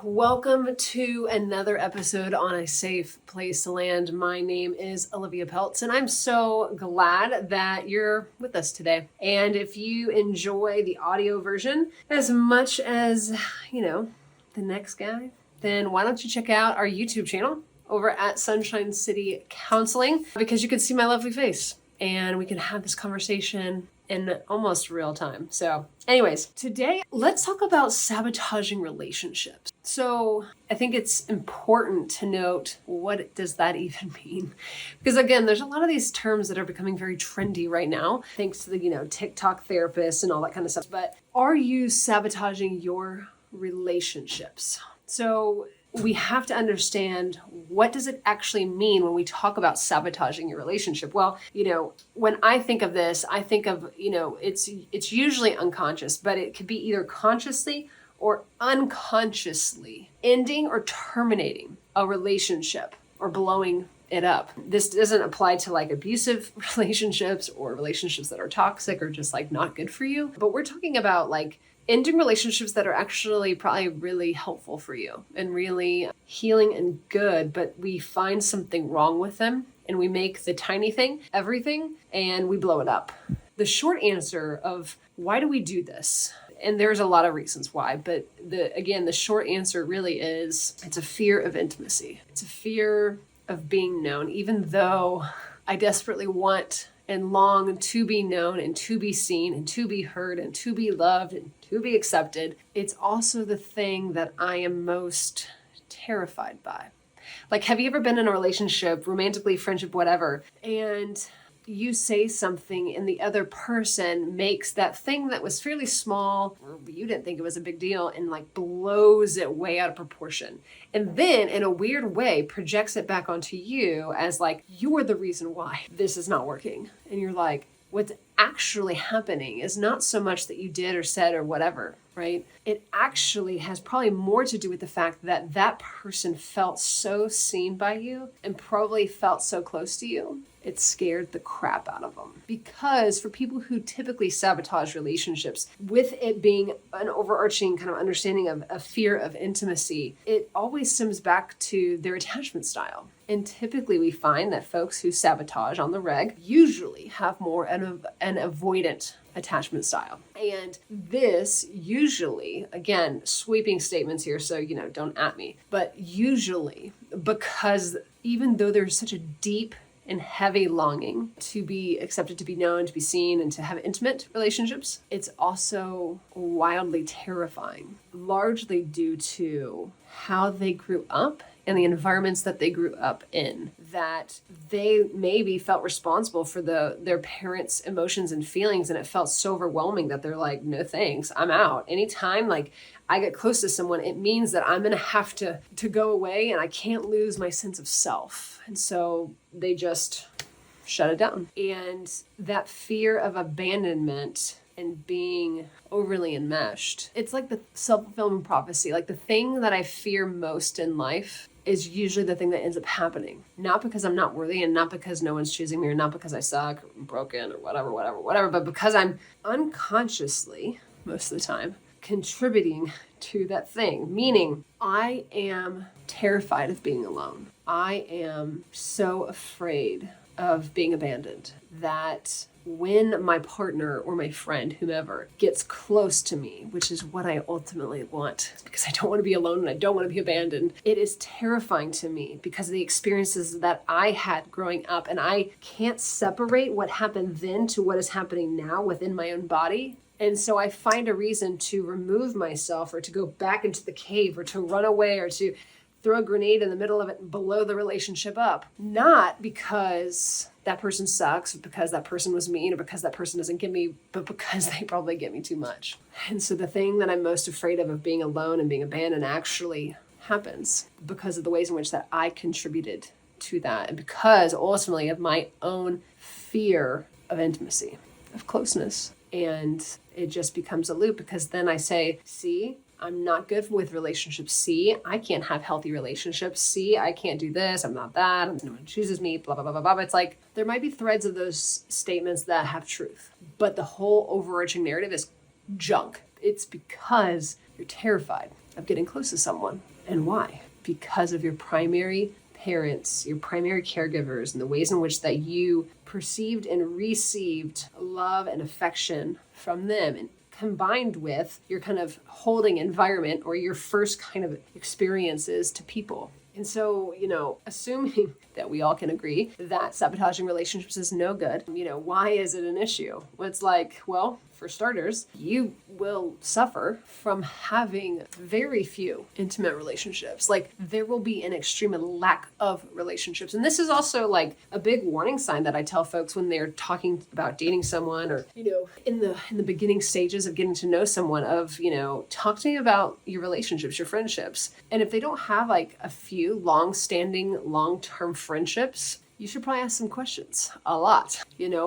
Welcome to another episode on A Safe Place to Land. My name is Olivia Pelts, and I'm so glad that you're with us today. And if you enjoy the audio version as much as, the next guy, then why don't you check out our YouTube channel over at Sunshine City Counseling, because you can see my lovely face and we can have this conversation in almost real time. So anyways, today let's talk about sabotaging relationships. So I think it's important to note, what does that even mean? Because again, there's a lot of these terms that are becoming very trendy right now, thanks to the, TikTok therapists and all that kind of stuff. But are you sabotaging your relationships? So we have to understand, what does it actually mean when we talk about sabotaging your relationship? Well, when I think of this, I think of, it's usually unconscious, but it could be either consciously or unconsciously ending or terminating a relationship or blowing it up. This doesn't apply to abusive relationships or relationships that are toxic or just not good for you. But we're talking about ending relationships that are actually probably really helpful for you and really healing and good, but we find something wrong with them and we make the tiny thing everything and we blow it up. The short answer of why do we do this? And there's a lot of reasons why, but the short answer really is, it's a fear of intimacy. It's a fear of being known, even though I desperately want and long to be known and to be seen and to be heard and to be loved and to be accepted. It's also the thing that I am most terrified by. Have you ever been in a relationship, romantically, friendship, whatever, and you say something and the other person makes that thing that was fairly small, or you didn't think it was a big deal, and blows it way out of proportion. And then in a weird way projects it back onto you as you're the reason why this is not working. And you're like, what's actually happening is not so much that you did or said or whatever, right? It actually has probably more to do with the fact that that person felt so seen by you and probably felt so close to you. It scared the crap out of them. Because for people who typically sabotage relationships, with it being an overarching kind of understanding of a fear of intimacy, it always stems back to their attachment style. And typically we find that folks who sabotage on the reg usually have more an avoidant attachment style. And this usually, again, sweeping statements here, so, don't at me, but usually because even though there's such a deep and heavy longing to be accepted, to be known, to be seen, and to have intimate relationships, it's also wildly terrifying, largely due to how they grew up and the environments that they grew up in, that they maybe felt responsible for their parents' emotions and feelings, and it felt so overwhelming that they're like, no thanks, I'm out. Anytime I get close to someone, it means that I'm gonna have to go away and I can't lose my sense of self. And so they just shut it down. And that fear of abandonment and being overly enmeshed, it's like the self-fulfilling prophecy. The thing that I fear most in life is usually the thing that ends up happening. Not because I'm not worthy and not because no one's choosing me or not because I suck or I'm broken or whatever, but because I'm unconsciously, most of the time, contributing to that thing. Meaning, I am terrified of being alone. I am so afraid of being abandoned that when my partner or my friend, whomever, gets close to me, which is what I ultimately want, because I don't want to be alone and I don't want to be abandoned, it is terrifying to me because of the experiences that I had growing up, and I can't separate what happened then to what is happening now within my own body. And so I find a reason to remove myself or to go back into the cave or to run away or to throw a grenade in the middle of it and blow the relationship up. Not because that person sucks, or because that person was mean, or because that person doesn't get me, but because they probably get me too much. And so the thing that I'm most afraid of being alone and being abandoned, actually happens because of the ways in which that I contributed to that. And because ultimately of my own fear of intimacy, of closeness. And it just becomes a loop, because then I say, see, I'm not good with relationships. See, I can't have healthy relationships. See, I can't do this. I'm not that. No one chooses me, blah, blah, blah, blah, blah. It's there might be threads of those statements that have truth, but the whole overarching narrative is junk. It's because you're terrified of getting close to someone. And why? Because of your primary parents, your primary caregivers, and the ways in which that you perceived and received love and affection from them, and combined with your kind of holding environment or your first kind of experiences to people. And so, assuming that we all can agree that sabotaging relationships is no good, why is it an issue? Well, it's like, well, for starters, you will suffer from having very few intimate relationships. Like, there will be an extreme lack of relationships. And this is also like a big warning sign that I tell folks when they're talking about dating someone, or, in the beginning stages of getting to know someone, of, talk to me about your relationships, your friendships. And if they don't have like a few long-standing, long-term friendships, you should probably ask some questions a lot,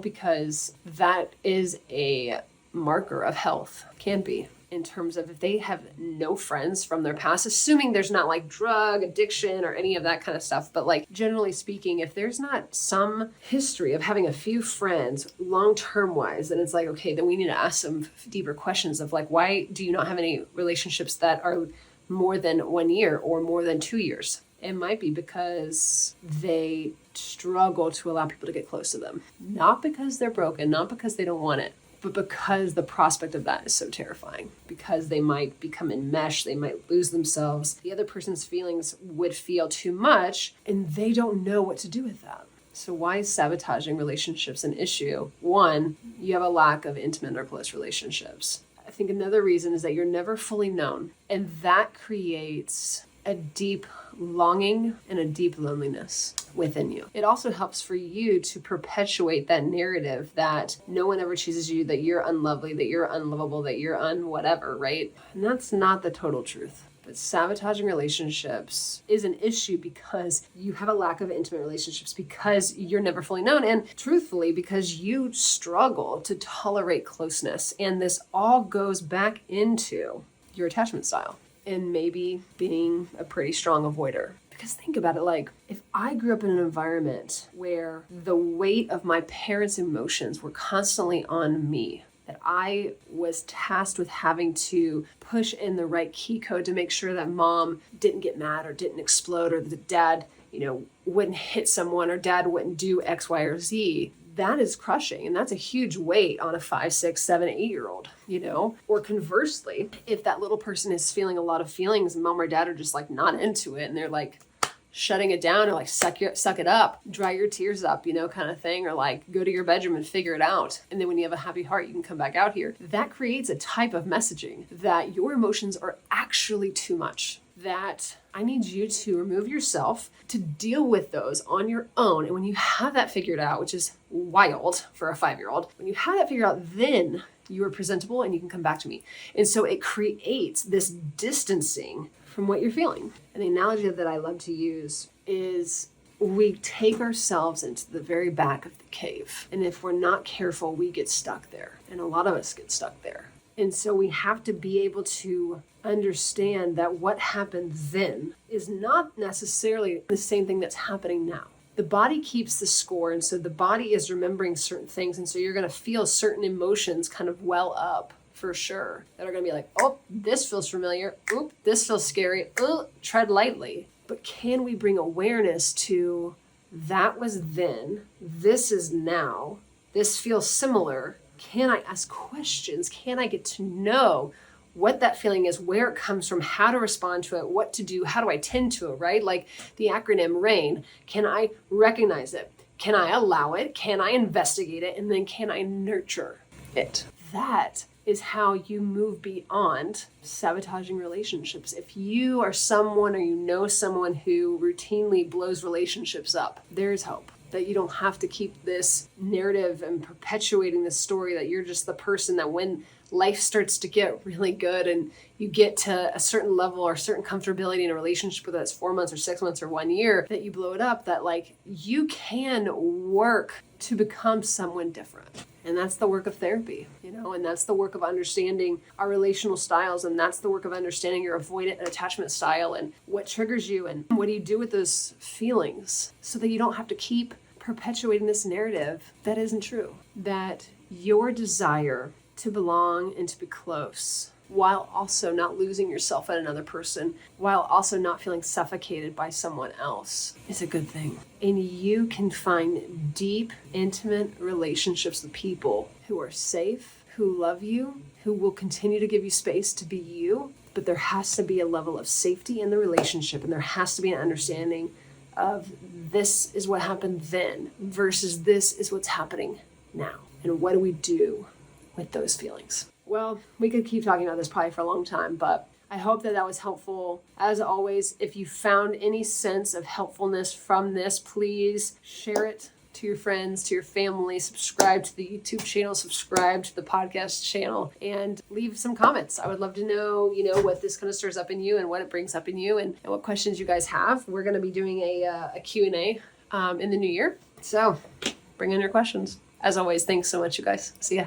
because that is a marker of health, can be, in terms of if they have no friends from their past, assuming there's not like drug addiction or any of that kind of stuff. But like, generally speaking, if there's not some history of having a few friends long-term wise, then it's like, okay, then we need to ask some deeper questions of like, why do you not have any relationships that are more than 1 year or more than 2 years? It might be because they struggle to allow people to get close to them. Not because they're broken, not because they don't want it, but because the prospect of that is so terrifying. Because they might become enmeshed, they might lose themselves. The other person's feelings would feel too much, and they don't know what to do with that. So why is sabotaging relationships an issue? One, you have a lack of intimate or close relationships. I think another reason is that you're never fully known, and that creates a deep longing and a deep loneliness within you. It also helps for you to perpetuate that narrative that no one ever chooses you, that you're unlovely, that you're unlovable, that you're whatever, right? And that's not the total truth. But sabotaging relationships is an issue because you have a lack of intimate relationships, because you're never fully known, and truthfully, because you struggle to tolerate closeness. And this all goes back into your attachment style. And maybe being a pretty strong avoider. Because think about it, like, if I grew up in an environment where the weight of my parents' emotions were constantly on me, that I was tasked with having to push in the right key code to make sure that mom didn't get mad or didn't explode, or that dad, wouldn't hit someone, or dad wouldn't do X, Y, or Z, that is crushing. And that's a huge weight on a 5, 6, 7, 8-year-old, Or conversely, if that little person is feeling a lot of feelings and mom or dad are just like not into it, and they're like shutting it down, or like suck it up, dry your tears up, kind of thing, or like go to your bedroom and figure it out. And then when you have a happy heart, you can come back out here. That creates a type of messaging that your emotions are actually too much, that I need you to remove yourself to deal with those on your own. And when you have that figured out, which is wild for a 5-year-old, when you have that figured out, then you are presentable and you can come back to me. And so it creates this distancing from what you're feeling. And the analogy that I love to use is we take ourselves into the very back of the cave. And if we're not careful, we get stuck there. And a lot of us get stuck there. And so we have to be able to understand that what happened then is not necessarily the same thing that's happening now. The body keeps the score, and so the body is remembering certain things, and so you're going to feel certain emotions kind of well up for sure, that are going to be like, oh, this feels familiar, oop, this feels scary, oh, tread lightly. But can we bring awareness to that was then, this is now, this feels similar? Can I ask questions? Can I get to know what that feeling is, where it comes from, how to respond to it, what to do, how do I tend to it, right? Like the acronym RAIN. Can I recognize it? Can I allow it? Can I investigate it? And then can I nurture it? That is how you move beyond sabotaging relationships. If you are someone, or you know someone who routinely blows relationships up, there's hope. That you don't have to keep this narrative and perpetuating this story that you're just the person that when life starts to get really good and you get to a certain level or a certain comfortability in a relationship, whether that's 4 months or 6 months or 1 year, that you blow it up, that like you can work to become someone different. And that's the work of therapy, and that's the work of understanding our relational styles. And that's the work of understanding your avoidant and attachment style and what triggers you and what do you do with those feelings so that you don't have to keep perpetuating this narrative that isn't true. That your desire to belong and to be close while also not losing yourself in another person, while also not feeling suffocated by someone else, is a good thing. And you can find deep, intimate relationships with people who are safe, who love you, who will continue to give you space to be you. But there has to be a level of safety in the relationship, and there has to be an understanding of this is what happened then versus this is what's happening now. And what do we do with those feelings? Well, we could keep talking about this probably for a long time, but I hope that was helpful. As always, if you found any sense of helpfulness from this, please share it to your friends, to your family, subscribe to the YouTube channel, subscribe to the podcast channel, and leave some comments. I would love to know, what this kind of stirs up in you and what it brings up in you and what questions you guys have. We're going to be doing a Q&A in the new year. So bring in your questions. As always, thanks so much, you guys. See ya.